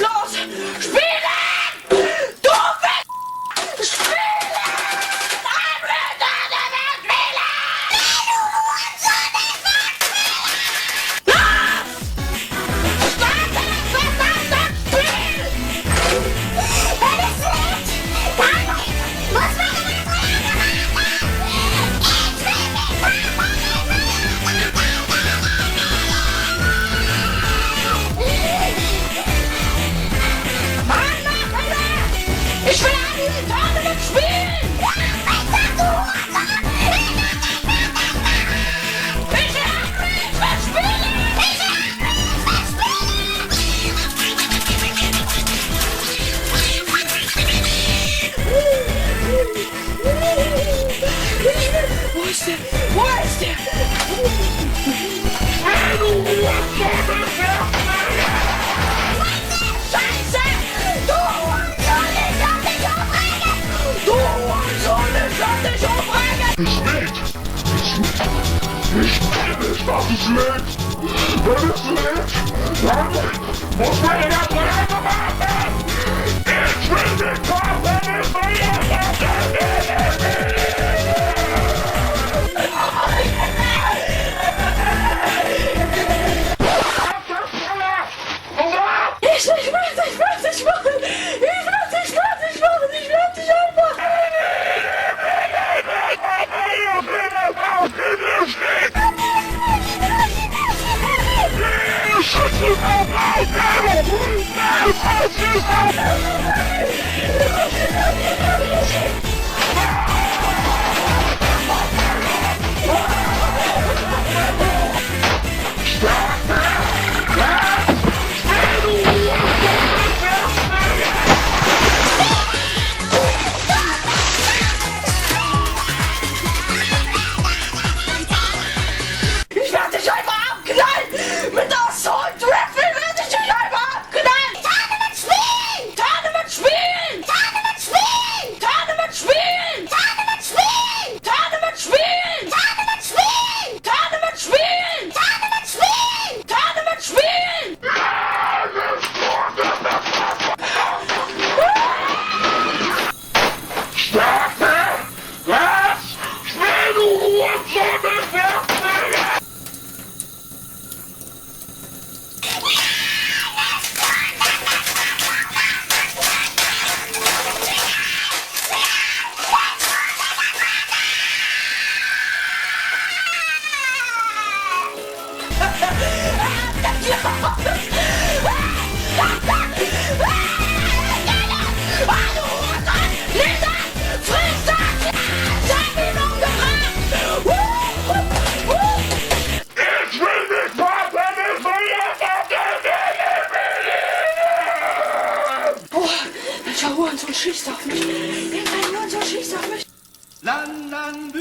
los! Spielen! Du willst spielen! Ein Blöder, der will Ich will an diesem Tournament spielen! Wo ist der? Wo ist der? Scheiße! Du soll dich umbringen! Es lädt! Ich will nicht, dass es lädt! Wenn es lädt, dann muss man in der Bremse warten! Ich will nicht warten, ich will nicht warten! Ich werde dich einfach abknallen! Mit Assault Rifle werde ich dich einfach abknallen! Tournament spielen! Tournament spielen! Tournament spielen! Tournament spielen! Tournament spielen! Tournament spielen! Tournament spielen! Tournament spielen! Tournament spielen! Tournament spielen! Schau, Hurensohn schießt auf mich. Irgendein Hurensohn schießt auf mich. Lang, lang,